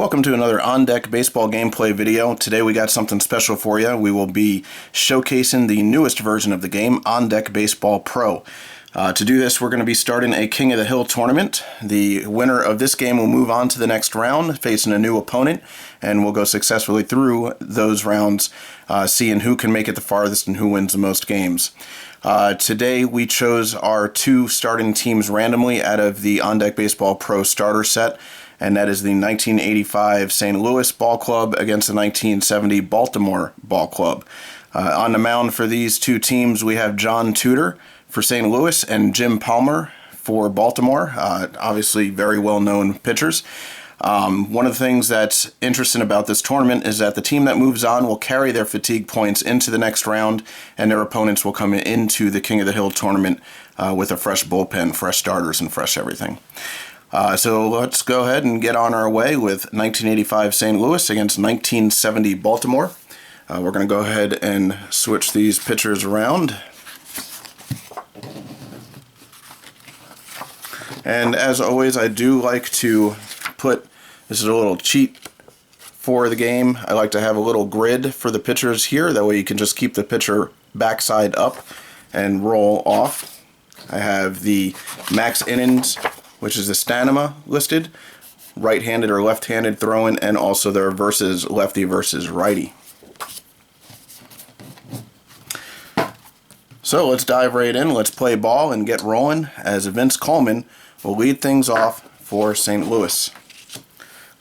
Welcome to another On Deck Baseball gameplay video. Today we got something special for you. We will be showcasing the newest version of the game, On Deck Baseball Pro. To do this, we're going to be starting a King of the Hill tournament. The winner of this game will move on to the next round, facing a new opponent, and we'll go successfully through those rounds, seeing who can make it the farthest and who wins the most games. Today we chose our two starting teams randomly out of the On Deck Baseball Pro starter set, and that is the 1985 St. Louis Ball Club against the 1970 Baltimore Ball Club. On the mound for these two teams, we have John Tudor for St. Louis and Jim Palmer for Baltimore. Obviously very well-known pitchers. One of the things that's interesting about this tournament is that the team that moves on will carry their fatigue points into the next round, and their opponents will come into the King of the Hill tournament with a fresh bullpen, fresh starters, and fresh everything. So let's go ahead and get on our way with 1985 St. Louis against 1970 Baltimore. We're going to go ahead and switch these pitchers around. And as always, I do like to put, this is a little cheat for the game, I like to have a little grid for the pitchers here. That way you can just keep the pitcher backside up and roll off. I have the max innings, which is the stamina listed, right-handed or left-handed throwing, and also their versus lefty versus righty. So let's dive right in. Let's play ball and get rolling as Vince Coleman will lead things off for St. Louis.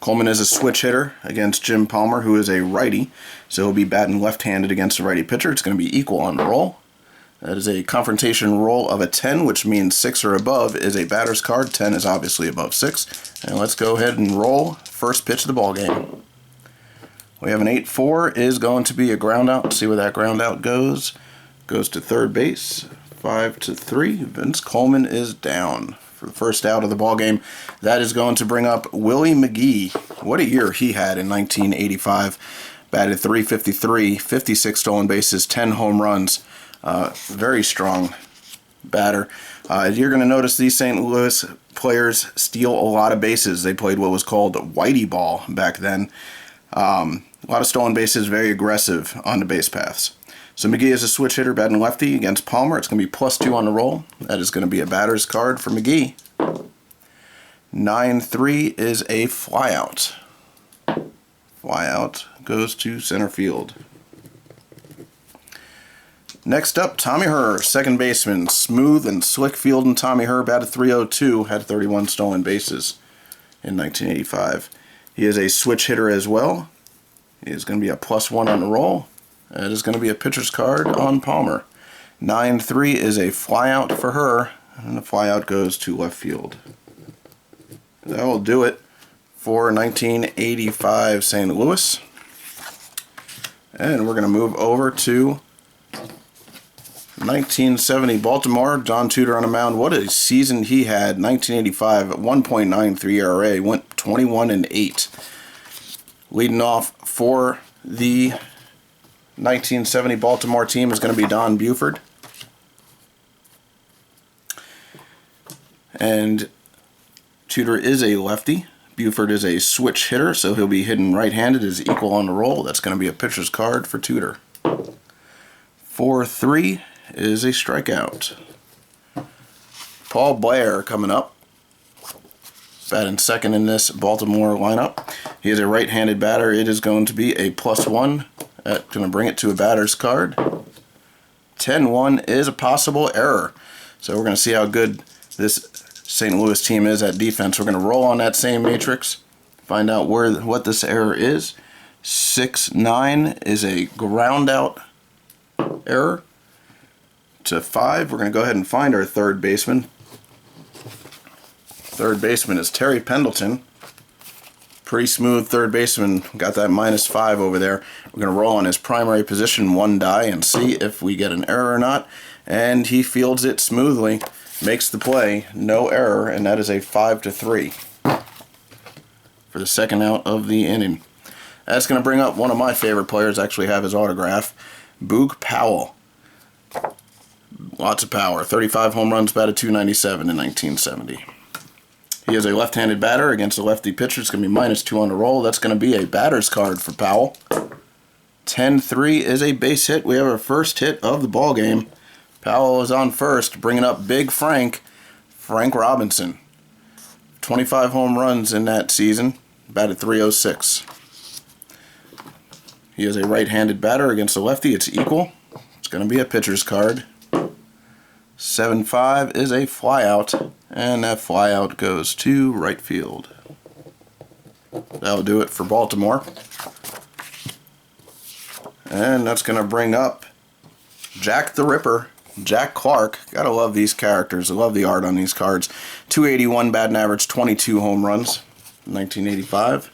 Coleman is a switch hitter against Jim Palmer, who is a righty, so he'll be batting left-handed against a righty pitcher. It's going to be equal on the roll. That is a confrontation roll of a 10, which means 6 or above is a batter's card. 10 is obviously above 6. And let's go ahead and roll first pitch of the ball game. We have an 8-4 is going to be a ground out. Let's see where that ground out goes. Goes to third base. 5-3. Vince Coleman is down for the first out of the ball game. That is going to bring up Willie McGee. What a year he had in 1985. Batted .353, 56 stolen bases, 10 home runs. Very strong batter. You're going to notice these St. Louis players steal a lot of bases. They played what was called whitey ball back then. A lot of stolen bases, very aggressive on the base paths. So McGee is a switch hitter batting lefty against Palmer. It's going to be +2 on the roll. That is going to be a batter's card for McGee. 9-3 is a flyout. Flyout goes to center field. Next up, Tommy Herr, second baseman. Smooth and slick fielding Tommy Herr, batted .302, had 31 stolen bases in 1985. He is a switch hitter as well. He is going to be a +1 on the roll. That is going to be a pitcher's card on Palmer. 9-3 is a flyout for Herr, and the flyout goes to left field. That will do it for 1985 St. Louis. And we're going to move over to 1970 Baltimore. John Tudor on the mound. What a season he had. 1985 at 1.93 ERA. Went 21-8. Leading off for the 1970 Baltimore team is going to be Don Buford. And Tudor is a lefty. Buford is a switch hitter, so he'll be hitting right-handed, is equal on the roll. That's going to be a pitcher's card for Tudor. 4-3 is a strikeout. Paul Blair coming up. Batting second in this Baltimore lineup. He is a right-handed batter. It is going to be a +1. That's going to bring it to a batter's card. 10-1 is a possible error. So we're going to see how good this St. Louis team is at defense. We're going to roll on that same matrix, find out what this error is. 6-9 is a ground out error. To 5, we're going to go ahead and find our third baseman. Third baseman is Terry Pendleton. Pretty smooth third baseman. Got that -5 over there. We're going to roll on his primary position, 1 die, and see if we get an error or not. And he fields it smoothly. Makes the play. No error, and that is a 5-3 for the second out of the inning. That's going to bring up one of my favorite players. I actually have his autograph. Boog Powell. Lots of power. 35 home runs, batted .297 in 1970. He is a left-handed batter against a lefty pitcher. It's going to be -2 on the roll. That's going to be a batter's card for Powell. 10-3 is a base hit. We have our first hit of the ball game. Powell is on first, bringing up Big Frank Robinson. 25 home runs in that season, batted .306. He is a right-handed batter against a lefty. It's equal. It's going to be a pitcher's card. 7-5 is a flyout, and that flyout goes to right field. That'll do it for Baltimore. And that's going to bring up Jack the Ripper, Jack Clark. Gotta love these characters. I love the art on these cards. 281 batting average, 22 home runs, 1985.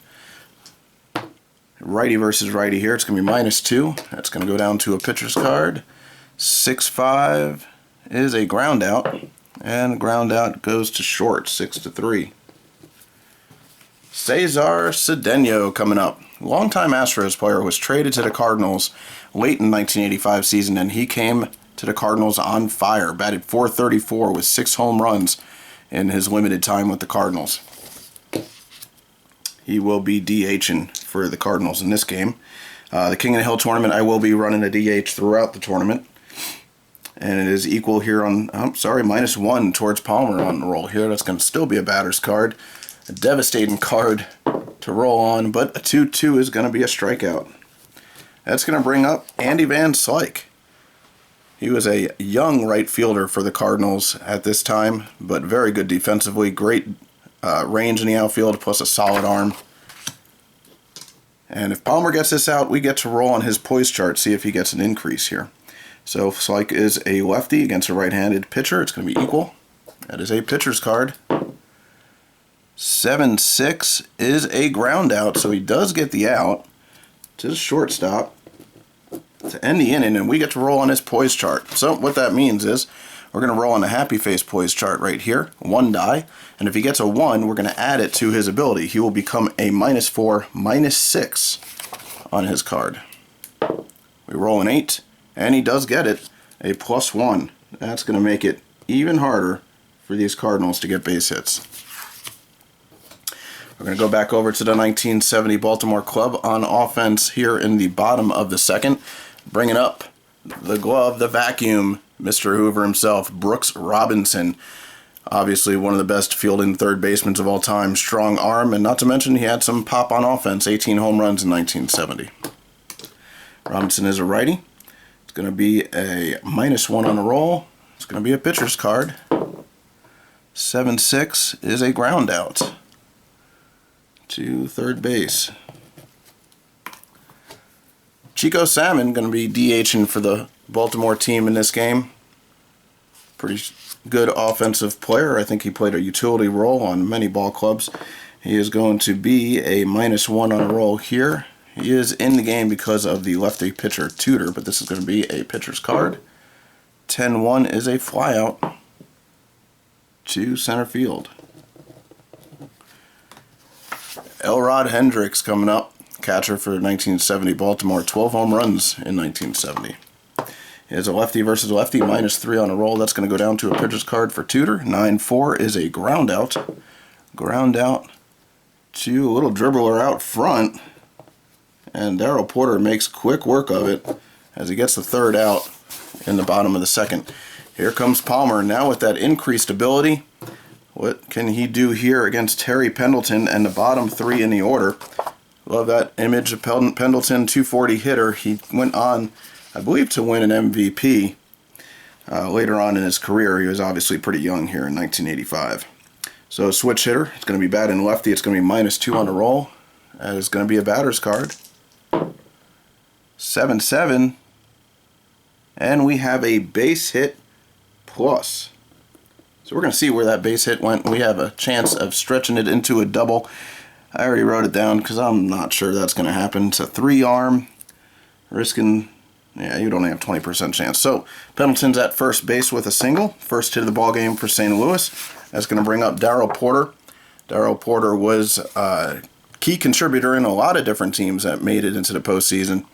Righty versus righty here. It's going to be -2. That's going to go down to a pitcher's card. 6-5 is a ground out, and ground out goes to short, 6-3. Cesar Cedeno coming up. Longtime Astros player, was traded to the Cardinals late in 1985 season, and he came to the Cardinals on fire. Batted .434 with 6 home runs in his limited time with the Cardinals. He will be DHing for the Cardinals in this game. The King of the Hill tournament, I will be running a DH throughout the tournament. And it is equal here on, -1 towards Palmer on the roll here. That's going to still be a batter's card. A devastating card to roll on, but a 2-2 is going to be a strikeout. That's going to bring up Andy Van Slyke. He was a young right fielder for the Cardinals at this time, but very good defensively. Great range in the outfield, plus a solid arm. And if Palmer gets this out, we get to roll on his poise chart, see if he gets an increase here. So Slyke is a lefty against a right-handed pitcher. It's going to be equal. That is a pitcher's card. 7-6 is a ground out, so he does get the out to the shortstop to end the inning, and we get to roll on his poise chart. So what that means is we're going to roll on the happy face poise chart right here, 1 die, and if he gets a 1, we're going to add it to his ability. He will become a -4, -6 on his card. We roll an 8, and he does get it, a +1. That's going to make it even harder for these Cardinals to get base hits. We're going to go back over to the 1970 Baltimore club on offense here in the bottom of the second. Bringing up the glove, the vacuum, Mr. Hoover himself, Brooks Robinson. Obviously one of the best fielding third basemen of all time. Strong arm, and not to mention he had some pop on offense. 18 home runs in 1970. Robinson is a righty. It's going to be a -1 on the roll. It's going to be a pitcher's card. 7-6 is a ground out to third base. Chico Salmon going to be DHing for the Baltimore team in this game. Pretty good offensive player. I think he played a utility role on many ball clubs. He is going to be a -1 on a roll here. He is in the game because of the lefty pitcher Tudor, but this is going to be a pitcher's card. 10-1 is a flyout to center field. Elrod Hendricks coming up, catcher for 1970 Baltimore, 12 home runs in 1970. He is a lefty versus lefty, -3 on a roll. That's going to go down to a pitcher's card for Tudor. 9-4 is a ground out. Ground out to a little dribbler out front. And Darrell Porter makes quick work of it as he gets the third out in the bottom of the second. Here comes Palmer now with that increased ability. What can he do here against Terry Pendleton and the bottom 3 in the order? Love that image of Pendleton, 240 hitter. He went on, I believe, to win an MVP later on in his career. He was obviously pretty young here in 1985. So switch hitter. It's going to be batting lefty. It's going to be -2 on the roll. It's going to be a batter's card. 7-7. And we have a base hit plus. So we're going to see where that base hit went. We have a chance of stretching it into a double. I already wrote it down because I'm not sure that's going to happen. It's a 3-arm, risking, yeah, you'd only have 20% chance. So Pendleton's at first base with a single. First hit of the ball game for St. Louis. That's going to bring up Darrell Porter. Darrell Porter was a key contributor in a lot of different teams that made it into the postseason.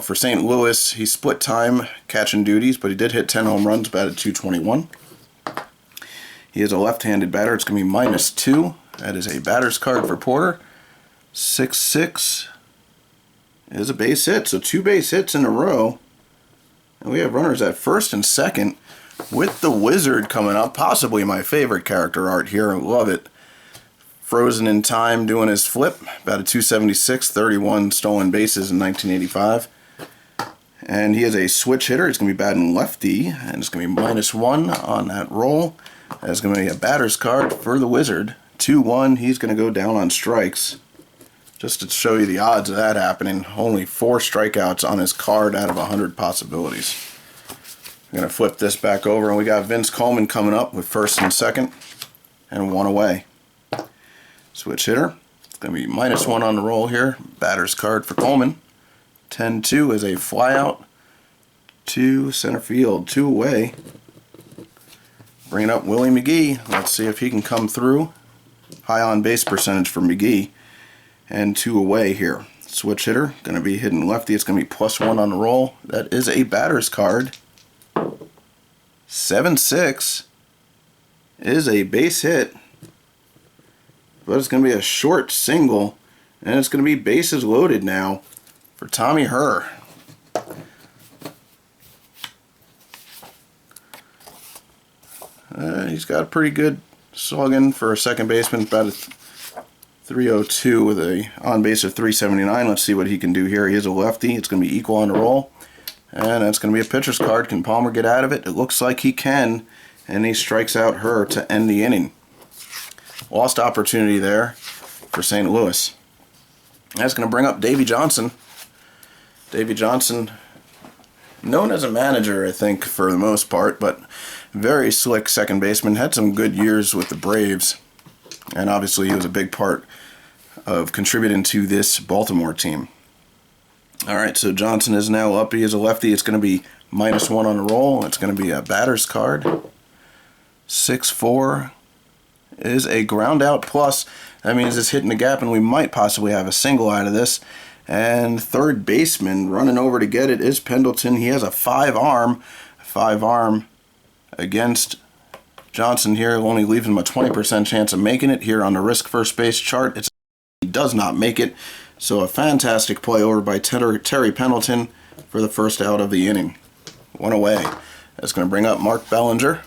For St. Louis, he split time catching duties, but he did hit 10 home runs, batted .221. He is a left-handed batter. It's going to be -2. That is a batter's card for Porter. 6-6 is a base hit. So 2 base hits in a row. And we have runners at first and second with the Wizard coming up. Possibly my favorite character art here. I love it. Frozen in time doing his flip. About a 276, 31 stolen bases in 1985. And he is a switch hitter. He's going to be batting lefty. And it's going to be -1 on that roll. That's going to be a batter's card for the Wizard. 2-1. He's going to go down on strikes. Just to show you the odds of that happening, only 4 strikeouts on his card out of 100 possibilities. I'm going to flip this back over, and we got Vince Coleman coming up with first and second, and 1 away. Switch hitter. It's going to be -1 on the roll here. Batter's card for Coleman. 10-2 is a flyout to center field. 2 away. Bringing up Willie McGee. Let's see if he can come through. High on base percentage for McGee. And 2 away here. Switch hitter, going to be hitting lefty. It's going to be +1 on the roll. That is a batter's card. 7-6 is a base hit. But it's going to be a short single. And it's going to be bases loaded now for Tommy Herr. He's got a pretty good slugging for a second baseman. About a 302 with a on base of 379. Let's see what he can do here. He is a lefty. It's going to be equal on the roll. And that's going to be a pitcher's card. Can Palmer get out of it? It looks like he can. And he strikes out Herr to end the inning. Lost opportunity there for St. Louis. That's going to bring up Davey Johnson. Davey Johnson, known as a manager, I think, for the most part, but very slick second baseman. Had some good years with the Braves. And obviously he was a big part of contributing to this Baltimore team. Alright, so Johnson is now up. He is a lefty. It's going to be -1 on the roll. It's going to be a batter's card. 6-4 is a ground out plus. That means it's hitting the gap and we might possibly have a single out of this. And third baseman running over to get it is Pendleton. He has a 5-arm. 5-arm against Johnson here. Only leaves him a 20% chance of making it here on the risk first base chart. He does not make it. So a fantastic play over by Terry Pendleton for the first out of the inning. 1 away. That's going to bring up Mark Bellinger.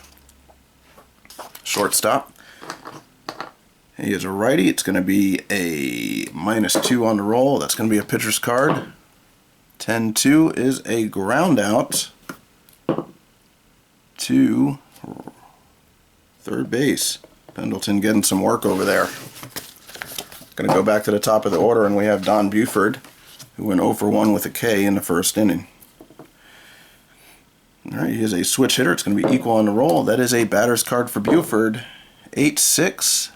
Shortstop. He is a righty. It's going to be a -2 on the roll. That's going to be a pitcher's card. 10-2 is a ground out to third base. Pendleton getting some work over there. Going to go back to the top of the order, and we have Don Buford, who went 0 for 1 with a K in the first inning. Alright, he is a switch hitter. It's going to be equal on the roll. That is a batter's card for Buford. 8-6.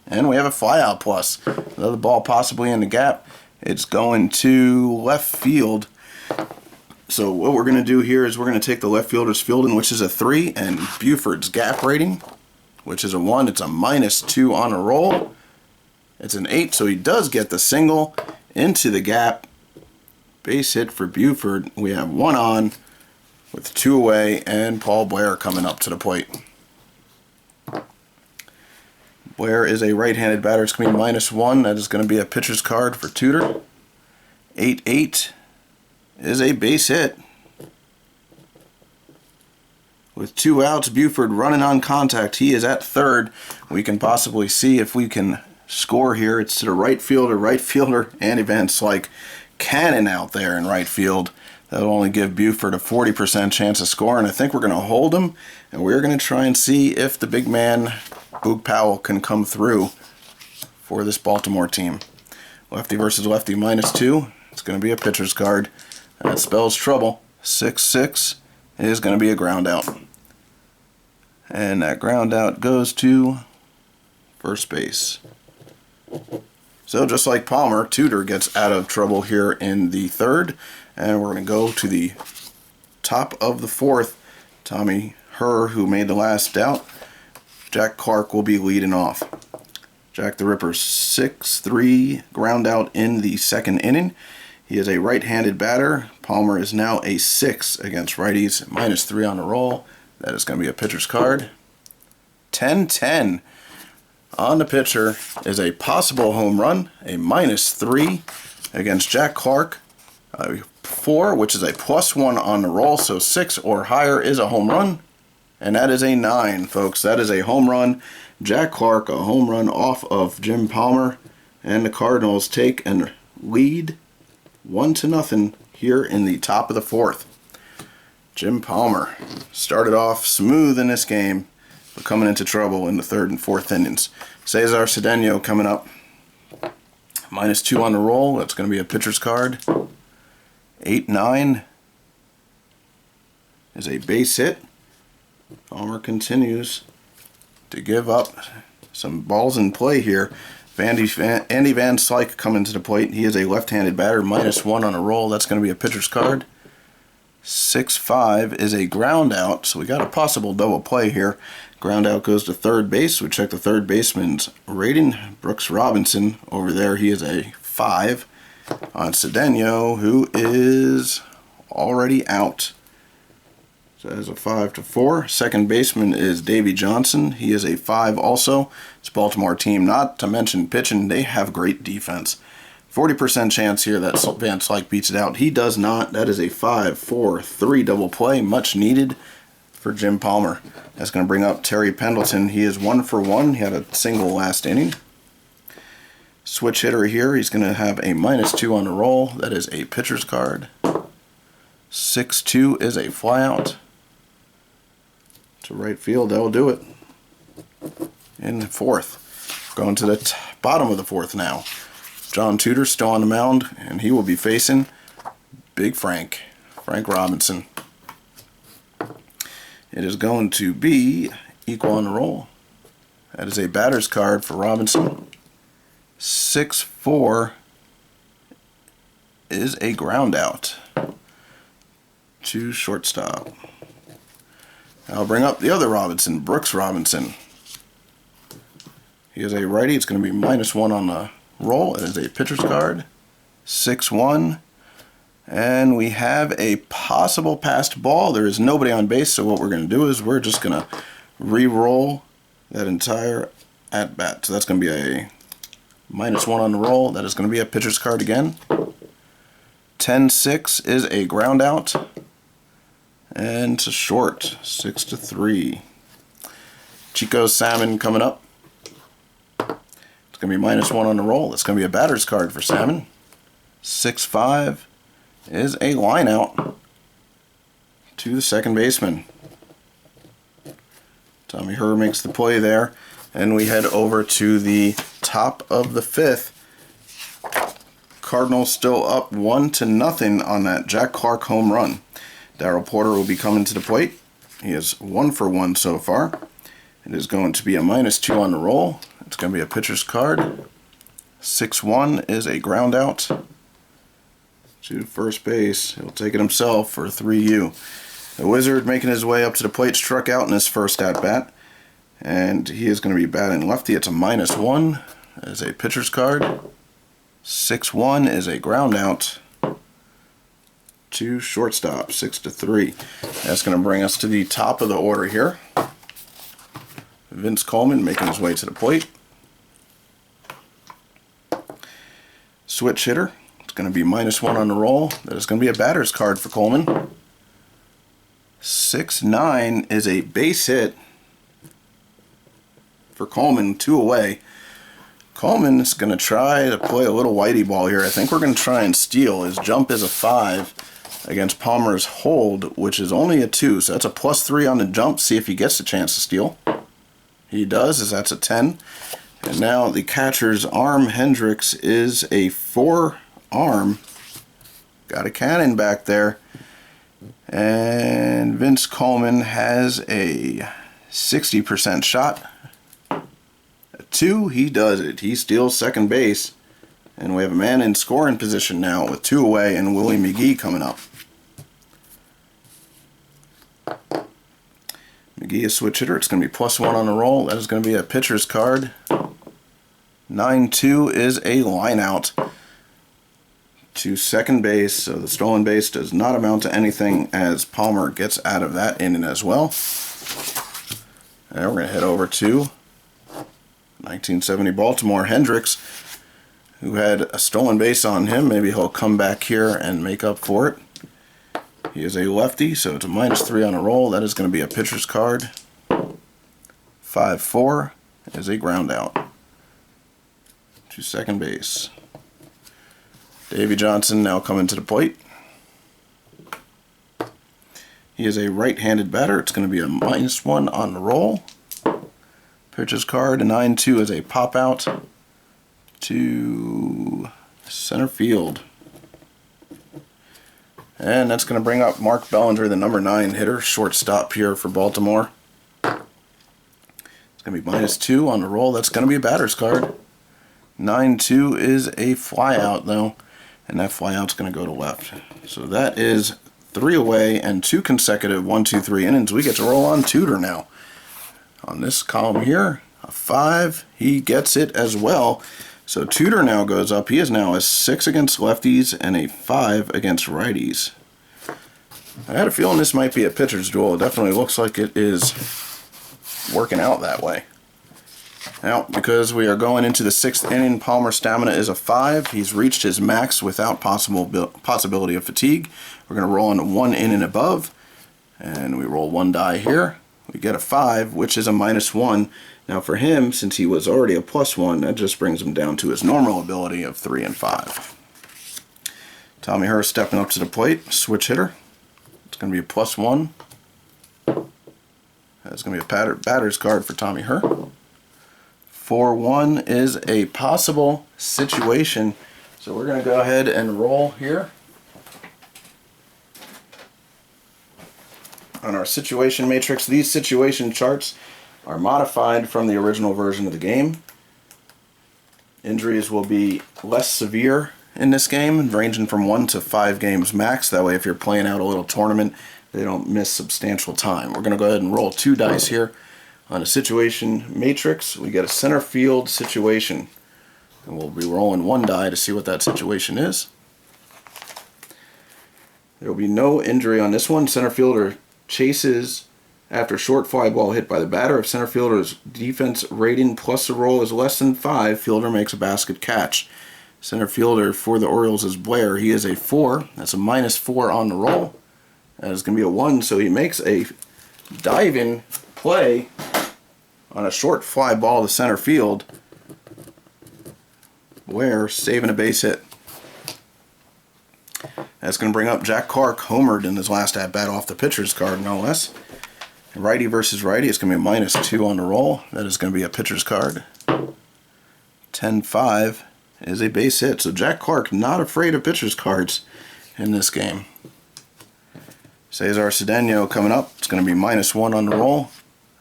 And we have a flyout plus. Another ball possibly in the gap. It's going to left field. So what we're going to do here is we're going to take the left fielder's fielding, which is a 3, and Buford's gap rating, which is a 1. It's a -2 on a roll. It's an 8, so he does get the single into the gap. Base hit for Buford. We have 1 on with 2 away, and Paul Blair coming up to the plate. Blair is a right-handed batter. It's going to be -1. That is going to be a pitcher's card for Tudor. 8-8 is a base hit. With 2 outs, Buford running on contact. He is at third. We can possibly see if we can score here. It's to the right fielder, Andy Van Slyke, cannon out there in right field. That'll only give Buford a 40% chance of scoring. I think we're going to hold him, and we're going to try and see if the big man, Boog Powell, can come through for this Baltimore team. Lefty versus lefty, -2. It's going to be a pitcher's card. That spells trouble. 6-6 is going to be a ground out. And that ground out goes to first base. So just like Palmer, Tudor gets out of trouble here in the third. And we're going to go to the top of the fourth. Tommy Herr, who made the last out. Jack Clark will be leading off. Jack the Ripper, 6-3 ground out in the second inning. He is a right-handed batter. Palmer is now a 6 against righties, -3 on the roll. That is going to be a pitcher's card. 10-10. On the pitcher is a possible home run, a -3 against Jack Clark. 4, which is a +1 on the roll, so 6 or higher is a home run. And that is a 9, folks. That is a home run. Jack Clark, a home run off of Jim Palmer. And the Cardinals take and lead 1-0 here in the top of the 4th. Jim Palmer started off smooth in this game, but coming into trouble in the 3rd and 4th innings. Cesar Cedeno coming up. -2 on the roll. That's going to be a pitcher's card. 8-9 is a base hit. Palmer continues to give up some balls in play here. Andy Van Slyke coming to the plate. He is a left-handed batter. -1 on a roll. That's going to be a pitcher's card. 6-5 is a ground out. So we got a possible double play here. Ground out goes to third base. We check the third baseman's rating. Brooks Robinson over there. He is a 5 on Cedeno, who is already out. So that is a 5-4. Second baseman is Davey Johnson. He is a 5 also. It's a Baltimore team, not to mention pitching. They have great defense. 40% chance here that Van Slyke beats it out. He does not. That is a 5-4-3 double play. Much needed for Jim Palmer. That's going to bring up Terry Pendleton. He is 1 for 1. He had a single last inning. Switch hitter here. He's going to have a -2 on the roll. That is a pitcher's card. 6-2 is a flyout to right field. That will do it. In the 4th. Going to the bottom of the 4th now. John Tudor still on the mound, and he will be facing Big Frank Robinson. It is going to be equal on the roll. That is a batter's card for Robinson. 6-4 is a ground out to shortstop. I'll bring up the other Robinson, Brooks Robinson. He is a righty. It's going to be -1 on the roll. It is a pitcher's card. 6-1. And we have a possible passed ball. There is nobody on base, so what we're going to do is we're just going to re-roll that entire at-bat. So that's going to be a -1 on the roll. That is going to be a pitcher's card again. 10-6 is a ground out. And to short, 6-3. Chico Salmon coming up. It's going to be -1 on the roll. It's going to be a batter's card for Salmon. 6-5 is a line out to the second baseman. Tommy Herr makes the play there. And we head over to the top of the 5th. Cardinals still up 1-0 on that Jack Clark home run. Darryl Porter will be coming to the plate. He is 1 for 1 so far. It is going to be a -2 on the roll. It's going to be a pitcher's card. 6-1 is a ground out to first base. He'll take it himself for 3U. The Wizard making his way up to the plate, struck out in his first at-bat. And he is going to be batting lefty. It's a -1 as a pitcher's card. 6-1 is a ground out to shortstop, 6-3. That's going to bring us to the top of the order here. Vince Coleman making his way to the plate. Switch hitter. It's going to be -1 on the roll. That is going to be a batter's card for Coleman. 6-9 is a base hit for Coleman, 2 away. Coleman is going to try to play a little whitey ball here. I think we're going to try and steal. His jump is a 5 against Palmer's hold, which is only a 2. So that's a +3 on the jump. See if he gets a chance to steal. He does, as that's a 10. And now the catcher's arm, Hendricks, is a 4 arm. Got a cannon back there. And Vince Coleman has a 60% shot. A 2, he does it. He steals second base. And we have a man in scoring position now with 2 away and Willie McGee coming up. McGee is switch hitter. It's going to be +1 on the roll. That is going to be a pitcher's card. 9-2 is a line out to second base. So the stolen base does not amount to anything as Palmer gets out of that inning as well. And we're going to head over to 1970 Baltimore Hendricks, who had a stolen base on him. Maybe he'll come back here and make up for it. He is a lefty, so it's a -3 on a roll. That is going to be a pitcher's card. 5-4 is a ground out to second base. Davy Johnson now coming to the plate. He is a right-handed batter. It's going to be a -1 on the roll. Pitcher's card. A 9-2 is a pop out to center field. And that's going to bring up Mark Bellinger, the number 9 hitter, shortstop here for Baltimore. It's going to be -2 on the roll. That's going to be a batter's card. 9-2 is a flyout, though, and that flyout's going to go to left. So that is 3 away and 2 consecutive 1-2-3 innings. We get to roll on Tudor now. On this column here, a 5. He gets it as well. So Tudor now goes up. He is now a 6 against lefties and a 5 against righties. I had a feeling this might be a pitcher's duel. It definitely looks like it is working out that way. Now, because we are going into the 6th inning, Palmer's stamina is a 5. He's reached his max without possibility of fatigue. We're going to roll on 1 inning above, and we roll 1 die here. We get a 5, which is a -1. Now for him, since he was already a +1, that just brings him down to his normal ability of 3 and 5. Tommy Herr stepping up to the plate, switch hitter. It's going to be a +1. That's going to be a batter's card for Tommy Herr. 4-1 is a possible situation. So we're going to go ahead and roll here. On our situation matrix, these situation charts are modified from the original version of the game. Injuries will be less severe in this game, ranging from 1 to 5 games max. That way, if you're playing out a little tournament, they don't miss substantial time. We're going to go ahead and roll 2 dice here. On a situation matrix, we get a center field situation. And we'll be rolling 1 die to see what that situation is. There will be no injury on this one. Center fielder chases after short fly ball hit by the batter. If center fielder's defense rating plus the roll is less than 5, fielder makes a basket catch. Center fielder for the Orioles is Blair. He is a 4. That's a -4 on the roll. That is going to be a 1, so he makes a diving play on a short fly ball to center field. Blair saving a base hit. That's going to bring up Jack Clark, homered in his last at-bat off the pitcher's card, no less. Righty versus righty, it's going to be a -2 on the roll. That is going to be a pitcher's card. 10-5 is a base hit. So Jack Clark not afraid of pitcher's cards in this game. Cesar Cedeno coming up. It's going to be -1 on the roll.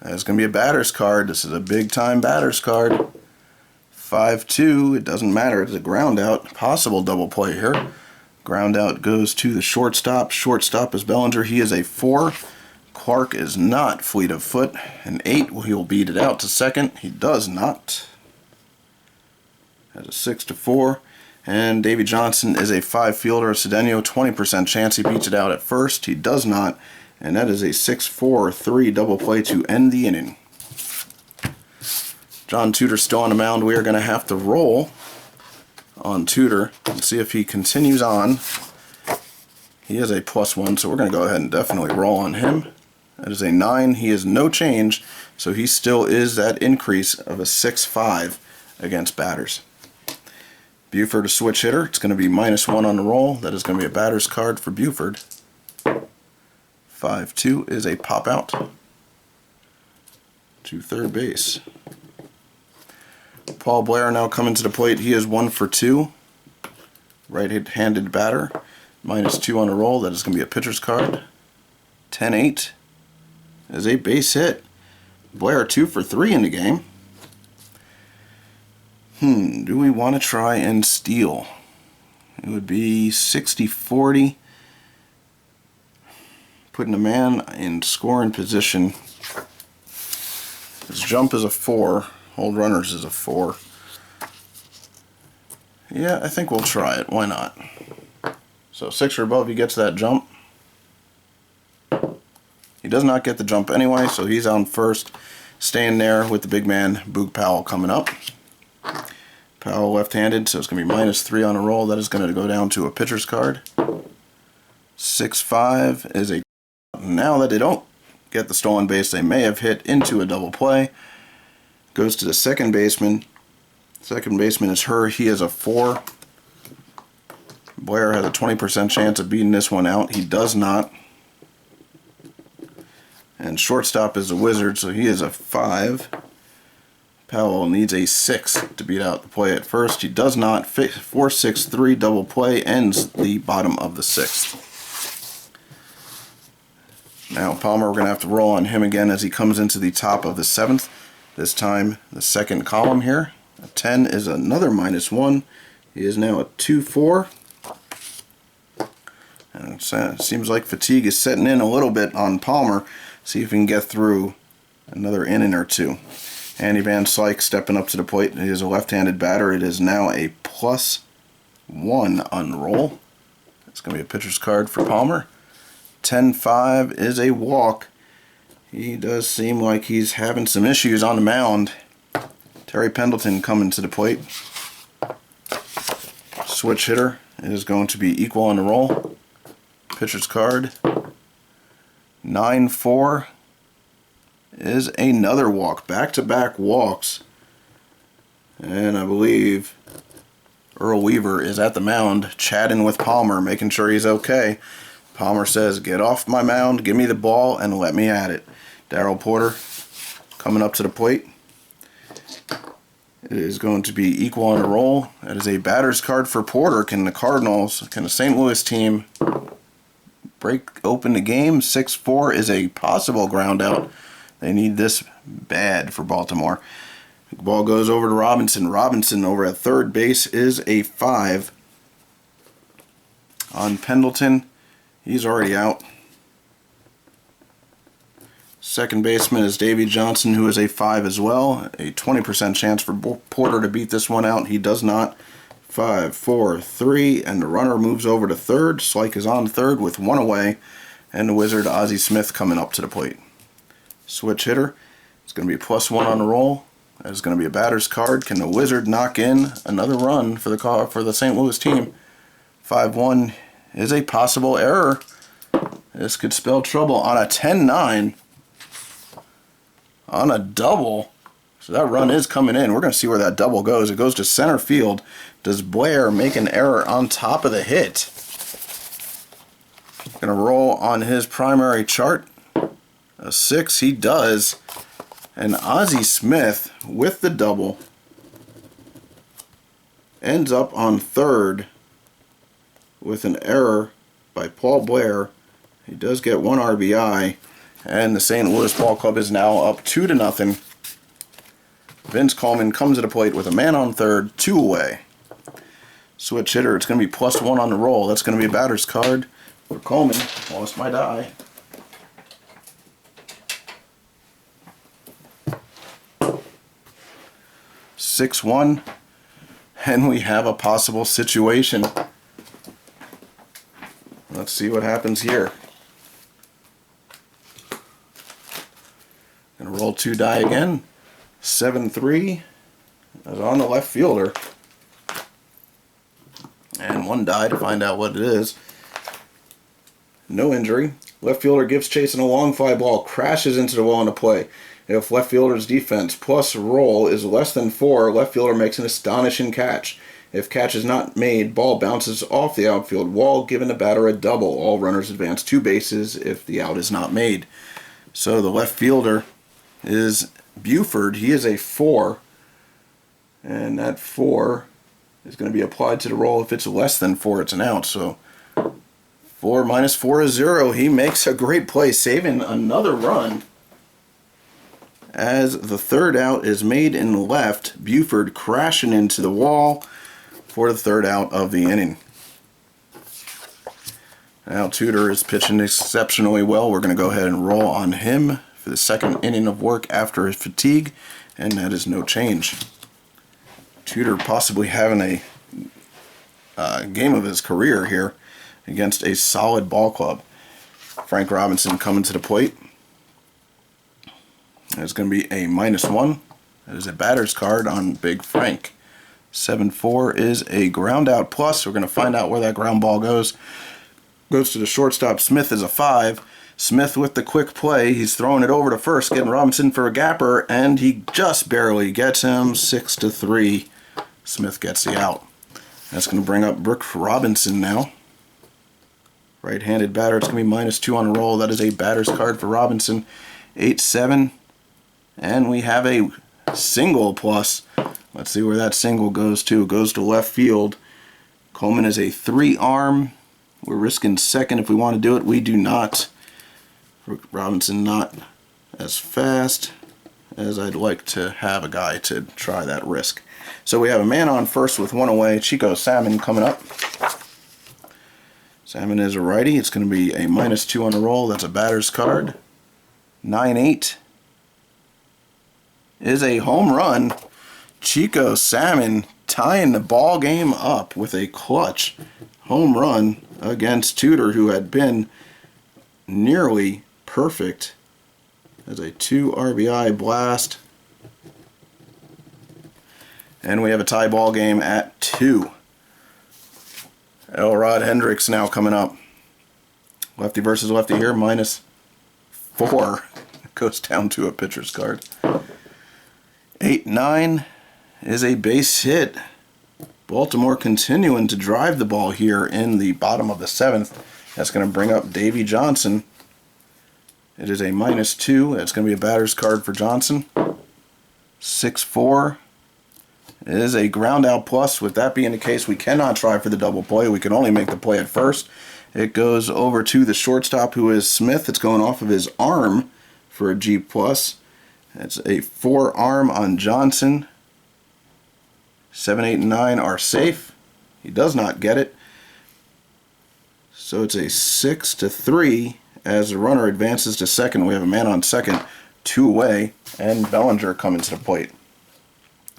That is going to be a batter's card. This is a big-time batter's card. 5-2, it doesn't matter. It's a ground out. Possible double play here. Ground out goes to the shortstop. Shortstop is Bellinger. He is a 4. Clark is not fleet of foot. An 8, he'll beat it out to second. He does not. That's a 6-4. And Davy Johnson is a 5 fielder. Cedeno, 20% chance he beats it out at first. He does not. And that is a 6-4-3 double play to end the inning. John Tudor still on the mound. We are going to have to roll on Tudor and see if he continues on. He is a +1, so we're going to go ahead and definitely roll on him. That is a 9. He is no change, so he still is that increase of a 6-5 against batters. Buford, a switch hitter. It's going to be -1 on the roll. That is going to be a batter's card for Buford. 5-2 is a pop out to third base. Paul Blair now coming to the plate. He is 1 for 2. Right-handed batter. -2 on the roll. That is going to be a pitcher's card. 10-8 is a base hit. Blair 2 for 3 in the game. Do we want to try and steal? It would be 60-40. Putting a man in scoring position. His jump is a 4. Hold runners is a 4. Yeah, I think we'll try it. Why not? So 6 or above, he gets that jump. He does not get the jump anyway, so he's on first. staying there with the big man, Boog Powell, coming up. Powell left-handed, so it's going to be -3 on a roll. That is going to go down to a pitcher's card. 6-5 is a... Now that they don't get the stolen base, they may have hit into a double play. Goes to the second baseman. Second baseman is her. He is a 4. Blair has a 20% chance of beating this one out. He does not. And shortstop is the Wizard, so he is a 5. Powell needs a 6 to beat out the play at first. He does not. 4-6-3 double play ends the bottom of the 6th. Now Palmer, we're going to have to roll on him again as he comes into the top of the 7th. This time the second column here. A 10 is another -1. He is now a 2-4. And it seems like fatigue is setting in a little bit on Palmer. See if we can get through another inning or two. Andy Van Slyke stepping up to the plate. He is a left-handed batter. It is now a +1 on the roll. It's going to be a pitcher's card for Palmer. 10-5 is a walk. He does seem like he's having some issues on the mound. Terry Pendleton coming to the plate. Switch hitter is going to be equal on the roll. Pitcher's card. 9-4 is another walk. Back-to-back walks. And I believe Earl Weaver is at the mound chatting with Palmer, making sure he's okay. Palmer says, "Get off my mound, give me the ball, and let me at it." Darrell Porter coming up to the plate. It is going to be equal on a roll. That is a batter's card for Porter. Can the St. Louis team break open the game? 6-4 is a possible ground out. They need this bad for Baltimore. The ball goes over to Robinson. Robinson over at third base is a 5. On Pendleton, he's already out. Second baseman is Davey Johnson, who is a 5 as well. A 20% chance for Porter to beat this one out. He does not. 5, 4, 3, and the runner moves over to third. Slyke is on third with 1 away, and the Wizard, Ozzie Smith, coming up to the plate. Switch hitter. It's going to be a +1 on the roll. That is going to be a batter's card. Can the Wizard knock in another run for the St. Louis team? 5-1 is a possible error. This could spell trouble on a 10-9. On a double. So that run is coming in. We're going to see where that double goes. It goes to center field. Does Blair make an error on top of the hit? Going to roll on his primary chart. A 6, he does. And Ozzie Smith, with the double, ends up on third with an error by Paul Blair. He does get 1 RBI. And the St. Louis Ball Club is now up 2-0. Vince Coleman comes to the plate with a man on third, 2 away. Switch hitter, it's going to be +1 on the roll. That's going to be a batter's card for Coleman. Lost my die. (6-1), and we have a possible situation. Let's see what happens here. Gonna roll 2 die again. 7-3 is on the left fielder. And 1 die to find out what it is. No injury. Left fielder gives chase and a long fly ball crashes into the wall in the play. If left fielder's defense plus roll is less than 4, left fielder makes an astonishing catch. If catch is not made, ball bounces off the outfield wall, giving the batter a double. All runners advance 2 bases if the out is not made. So the left fielder is Buford. He is a 4. And that 4 is going to be applied to the roll. If it's less than 4, it's an out. So 4 minus 4 is 0. He makes a great play, saving another run. As the third out is made in left, Buford crashing into the wall for the third out of the inning. Now Tudor is pitching exceptionally well. We're going to go ahead and roll on him for the second inning of work after his fatigue, and that is no change. Tudor possibly having a game of his career here against a solid ball club. Frank Robinson coming to the plate. It's going to be a -1. That is a batter's card on Big Frank. 7-4 is a ground out plus. We're going to find out where that ground ball goes. Goes to the shortstop. Smith is a 5. Smith with the quick play. He's throwing it over to first, getting Robinson for a gapper, and he just barely gets him. 6-3. Smith gets the out. That's going to bring up Brooke Robinson now. Right-handed batter. It's going to be -2 on the roll. That is a batter's card for Robinson. 8-7. And we have a single plus. Let's see where that single goes to. It goes to left field. Coleman is a 3-arm. We're risking second if we want to do it. We do not. Robinson not as fast as I'd like to have a guy to try that risk. So we have a man on first with 1 away. Chico Salmon coming up. Salmon is a righty. It's going to be a -2 on the roll. That's a batter's card. 9-8 is a home run. Chico Salmon tying the ball game up with a clutch home run against Tudor, who had been nearly perfect. As a 2 RBI blast. And we have a tie ball game at 2. Elrod Hendricks now coming up. Lefty versus lefty here, -4. Goes down to a pitcher's card. 8-9 is a base hit. Baltimore continuing to drive the ball here in the bottom of the 7th. That's going to bring up Davey Johnson. It is a -2. That's going to be a batter's card for Johnson. 6-4 is a ground out plus. With that being the case, we cannot try for the double play. We can only make the play at first. It goes over to the shortstop, who is Smith. It's going off of his arm for a G plus. That's a 4-arm on Johnson. 7, 8, and 9 are safe. He does not get it. So it's a 6-3 as the runner advances to second. We have a man on second, 2 away, and Bellinger coming to the plate.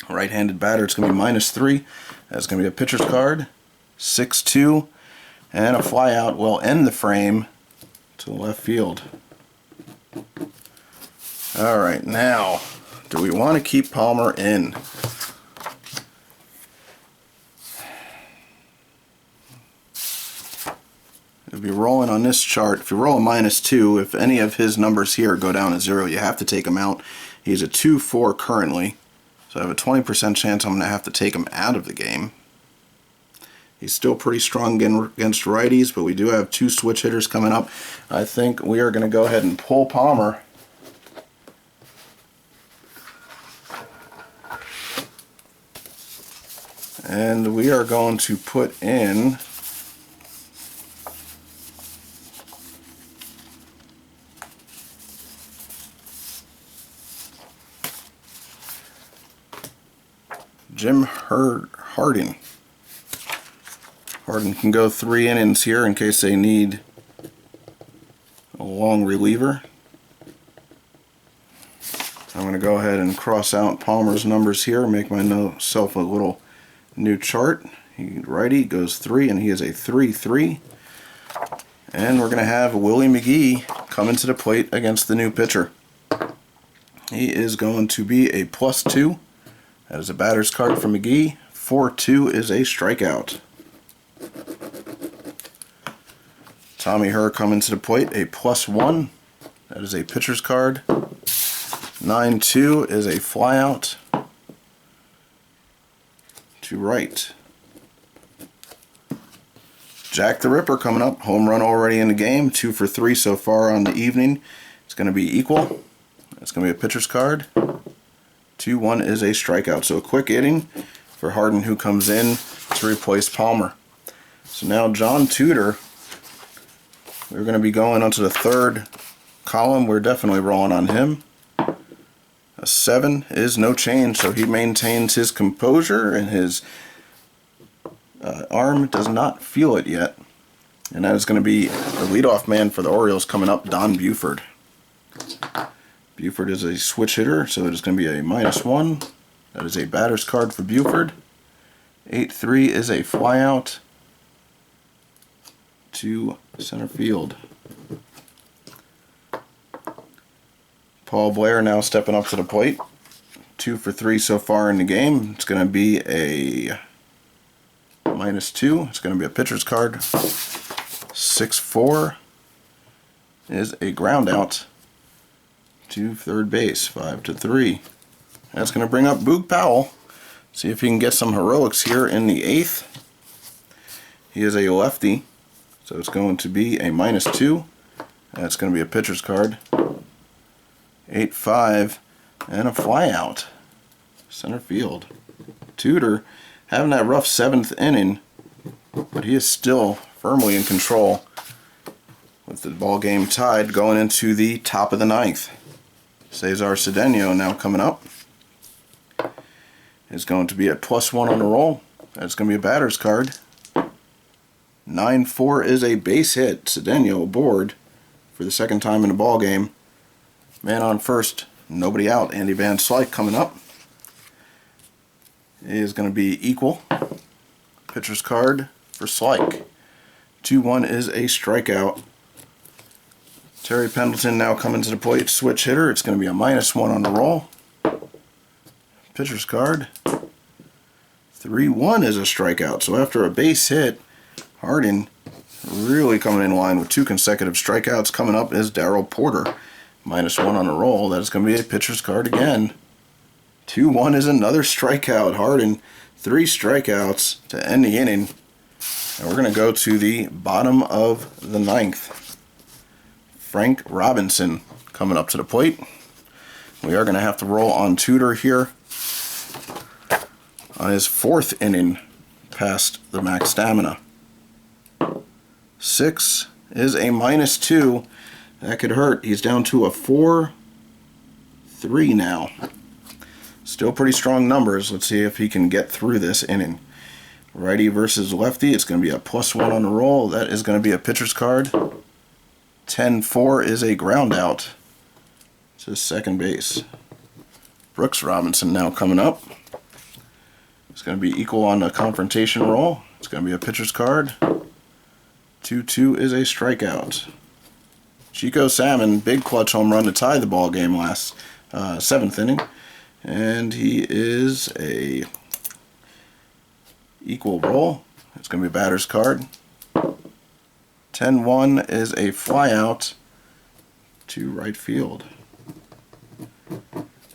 Right-handed batter, it's going to be -3. That's going to be a pitcher's card. 6-2, and a fly out will end the frame to left field. All right, now, do we want to keep Palmer in? If you're rolling on this chart, if you roll a -2, if any of his numbers here go down to 0, you have to take him out. He's a 2-4 currently, so I have a 20% chance I'm going to have to take him out of the game. He's still pretty strong against righties, but we do have 2 switch hitters coming up. I think we are going to go ahead and pull Palmer. And we are going to put in Jim Harden. Harden can go 3 innings here in case they need a long reliever. I'm going to go ahead and cross out Palmer's numbers here, make myself a little new chart. Righty goes 3, and he is a 3-3. And we're going to have Willie McGee coming to the plate against the new pitcher. He is going to be a +2. That is a batter's card for McGee. 4-2 is a strikeout. Tommy Herr coming to the plate, a +1. That is a pitcher's card. 9-2 is a flyout to right. Jack the Ripper coming up. Home run already in the game. 2 for 3 so far on the evening. It's going to be equal. It's going to be a pitcher's card. 2-1 is a strikeout. So a quick inning for Harden, who comes in to replace Palmer. So now John Tudor, we're going to be going onto the 3rd column. We're definitely rolling on him. A 7 is no change, so he maintains his composure, and his arm does not feel it yet. And that is going to be the leadoff man for the Orioles coming up, Don Buford. Buford is a switch hitter, so it is going to be a -1. That is a batter's card for Buford. 8-3 is a flyout to center field. Paul Blair now stepping up to the plate. 2 for 3 so far in the game. It's going to be a -2. It's going to be a pitcher's card. 6-4 is a ground out to third base. 5-3. That's going to bring up Boog Powell. See if he can get some heroics here in the 8th. He is a lefty, so it's going to be a -2. That's going to be a pitcher's card. 8-5 and a flyout. Center field. Tudor having that rough 7th inning, but he is still firmly in control with the ball game tied going into the top of the 9th. Cesar Cedeno now coming up. Is going to be at +1 on the roll. That's going to be a batter's card. 9-4 is a base hit. Cedeno aboard for the 2nd time in the ball game. Man on first, nobody out. Andy Van Slyke coming up. It is going to be equal. Pitcher's card for Slyke. 2-1 is a strikeout. Terry Pendleton now coming to the plate, switch hitter. It's going to be a -1 on the roll. Pitcher's card. 3-1 is a strikeout. So after a base hit, Harding really coming in line with 2 consecutive strikeouts. Coming up is Darrell Porter. -1 on the roll. That is going to be a pitcher's card again. 2-1 is another strikeout. Harding, 3 strikeouts to end the inning. And we're going to go to the bottom of the 9th. Frank Robinson coming up to the plate. We are going to have to roll on Tudor here on his 4th inning past the max stamina. 6 is a -2. That could hurt. He's down to a 4-3 now. Still pretty strong numbers. Let's see if he can get through this inning. Righty versus lefty. It's going to be a +1 on the roll. That is going to be a pitcher's card. 10-4 is a ground out to second base. Brooks Robinson now coming up. It's going to be equal on the confrontation roll. It's going to be a pitcher's card. 2-2 is a strikeout. Chico Salmon, big clutch home run to tie the ball game last 7th inning. And he is a equal roll. It's going to be a batter's card. 10-1 is a flyout to right field.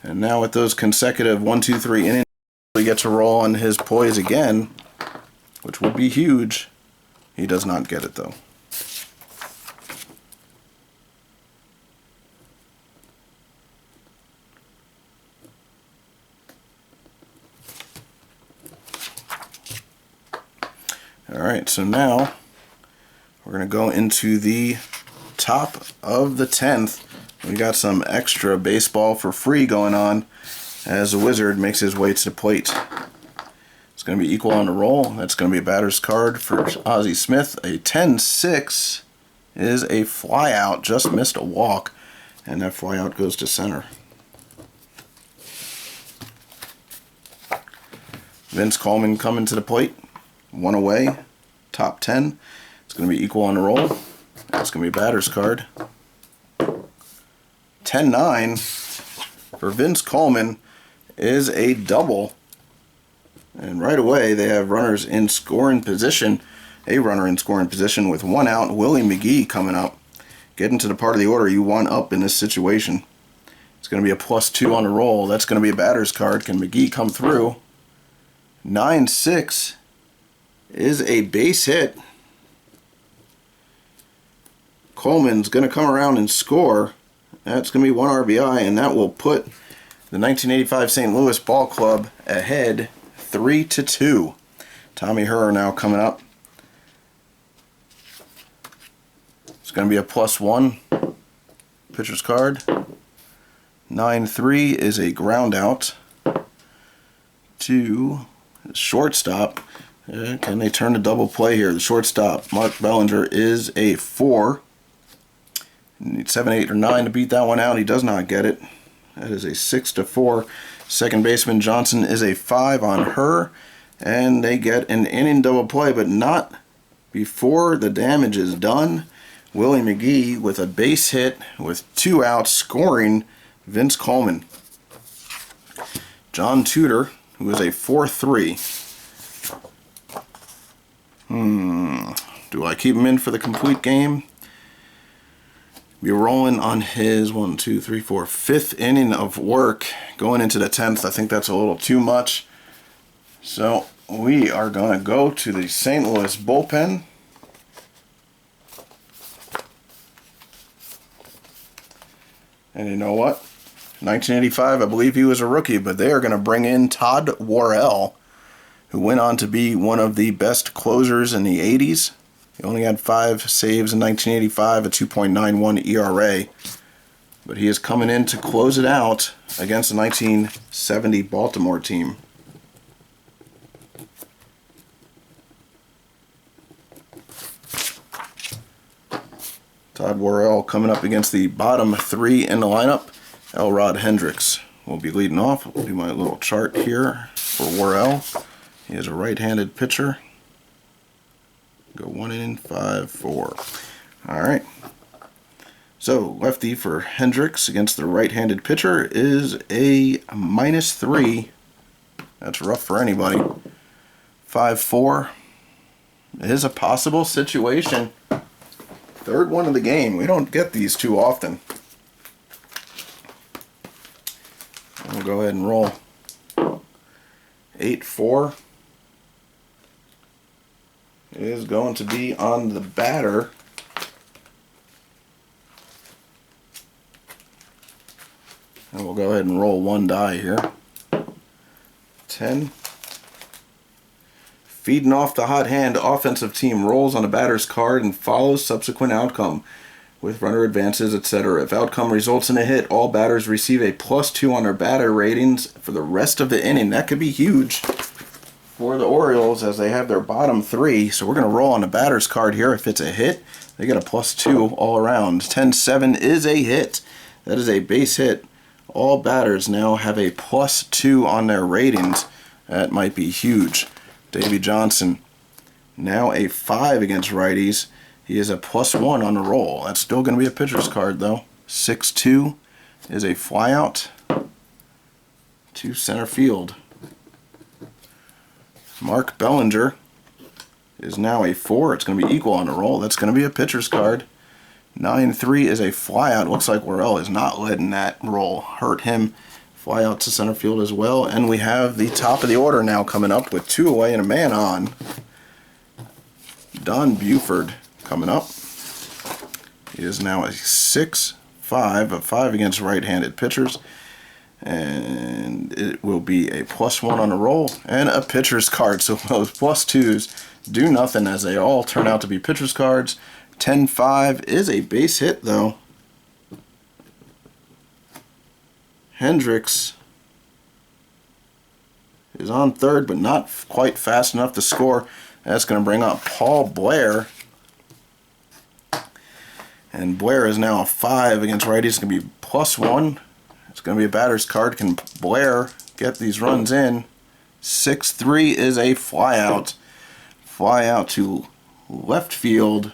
And now with those consecutive 1-2-3 innings, we get to roll on his poise again, which would be huge. He does not get it though. Alright, so now we're going to go into the top of the 10th. We got some extra baseball for free going on as the Wizard makes his way to the plate. It's going to be equal on the roll. That's going to be a batter's card for Ozzie Smith. A 10-6 is a flyout. Just missed a walk, and that flyout goes to center. Vince Coleman coming to the plate. 1 away. Top 10. It's going to be equal on the roll. That's going to be a batter's card. 10-9 for Vince Coleman is a double. And right away they have runners in scoring position. A runner in scoring position with 1 out. Willie McGee coming up. Getting to the part of the order you want up in this situation. It's going to be a +2 on the roll. That's going to be a batter's card. Can McGee come through? 9-6 is a base hit. Coleman's going to come around and score. That's going to be 1 RBI, and that will put the 1985 St. Louis Ball Club ahead 3-2. Tommy Herr now coming up. It's going to be a +1 pitcher's card. 9-3 is a ground out to shortstop. Can they turn a double play here? The shortstop, Mark Bellinger, is a 4. Need 7, 8, or 9 to beat that one out. He does not get it. That is a 6-4. Second baseman Johnson is a 5 on her. And they get an inning double play, but not before the damage is done. Willie McGee with a base hit with 2 outs, scoring Vince Coleman. John Tudor, who is a 4-3. Do I keep him in for the complete game? Be rolling on his 5th inning of work, going into the 10th. I think that's a little too much. So we are going to go to the St. Louis bullpen. And you know what? 1985, I believe he was a rookie, but they are going to bring in Todd Worrell, who went on to be one of the best closers in the 80s. He only had 5 saves in 1985, a 2.91 ERA. But he is coming in to close it out against the 1970 Baltimore team. Todd Worrell coming up against the bottom 3 in the lineup. Elrod Hendricks will be leading off. I'll do my little chart here for Worrell. He is a right-handed pitcher. Go 1 inning, 5-4. Alright. So, lefty for Hendricks against the right-handed pitcher is a -3. That's rough for anybody. 5-4 is a possible situation. Third one of the game. We don't get these too often. We'll go ahead and roll. 8-4 is going to be on the batter. And we'll go ahead and roll 1 die here. 10. Feeding off the hot hand, offensive team rolls on a batter's card and follows subsequent outcome with runner advances, etc. If outcome results in a hit, all batters receive a +2 on their batter ratings for the rest of the inning. That could be huge for the Orioles as they have their bottom 3. So we're going to roll on the batter's card here. If it's a hit, they get a +2 all around. 10-7 is a hit. That is a base hit. All batters now have a +2 on their ratings. That might be huge. Davey Johnson, now a 5 against righties. He is a +1 on the roll. That's still going to be a pitcher's card, though. 6-2 is a flyout to center field. Mark Bellinger is now a 4. It's going to be equal on the roll. That's going to be a pitcher's card. 9-3 is a flyout. Looks like Worrell is not letting that roll hurt him. Fly out to center field as well. And we have the top of the order now coming up with 2 away and a man on. Don Buford coming up. He is now a 6-5, a 5 against right-handed pitchers. And it will be a +1 on the roll and a pitcher's card. So those +2s do nothing as they all turn out to be pitcher's cards. 10-5 is a base hit, though. Hendricks is on third, but not quite fast enough to score. That's going to bring up Paul Blair. And Blair is now a 5 against righties. It's going to be +1. It's going to be a batter's card. Can Blair get these runs in? 6-3 is a flyout. Flyout to left field.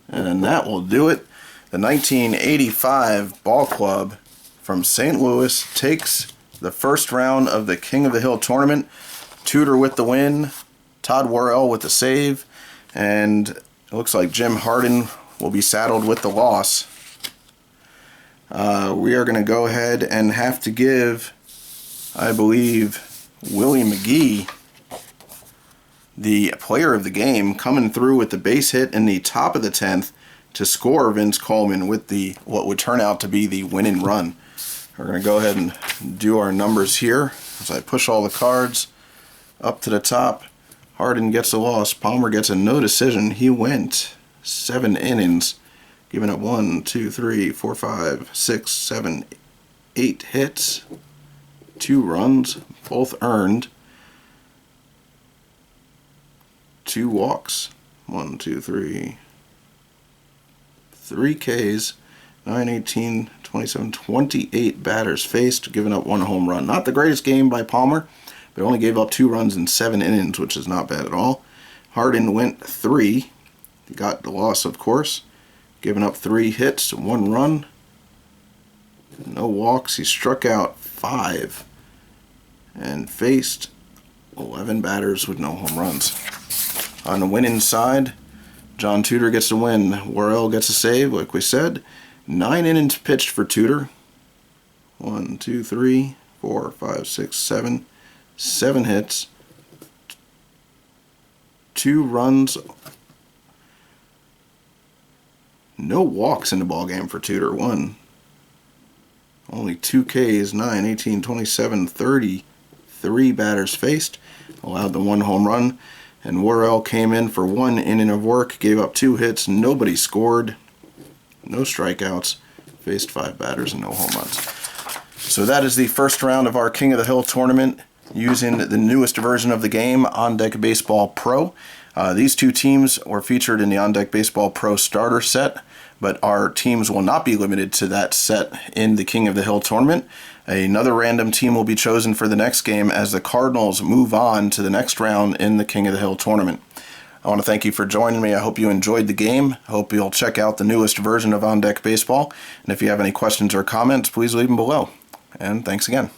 And that will do it. The 1985 ball club from St. Louis takes the first round of the King of the Hill tournament. Tudor with the win, Todd Worrell with the save, and it looks like Jim Hardin will be saddled with the loss. We are going to go ahead and have to give, I believe, Willie McGee the player of the game, coming through with the base hit in the top of the 10th to score Vince Coleman with the what would turn out to be the winning run. We're going to go ahead and do our numbers here as I push all the cards up to the top. Hardin gets a loss. Palmer gets a no decision. He went 7 innings, giving up 1, 2, 3, 4, 5, 6, 7, 8 hits, 2 runs, both earned, 2 walks, 1, 2, 3, 3 Ks, 9, 18, 27, 28 batters faced, giving up 1 home run. Not the greatest game by Palmer, but only gave up 2 runs in 7 innings, which is not bad at all. Hardin went 3. He got the loss, of course, giving up 3 hits, 1 run, no No walks. He struck out 5 and faced 11 batters with no home runs. On the winning side, John Tudor gets the win. Worrell gets a save, like we said. 9 innings pitched for Tudor. 1, 2, 3, 4, 5, 6, 7. 7 hits. 2 runs. No walks in the ball game for Tudor. Only 2 Ks, 9, 18, 27, 30. 3 batters faced. Allowed the 1 home run. And Worrell came in for 1 inning of work. Gave up 2 hits. Nobody scored. No strikeouts. Faced 5 batters and no home runs. So that is the first round of our King of the Hill tournament using the newest version of the game, On Deck Baseball Pro. These 2 teams were featured in the On Deck Baseball Pro starter set, but our teams will not be limited to that set in the King of the Hill tournament. Another random team will be chosen for the next game as the Cardinals move on to the next round in the King of the Hill tournament. I want to thank you for joining me. I hope you enjoyed the game. I hope you'll check out the newest version of On Deck Baseball. And if you have any questions or comments, please leave them below. And thanks again.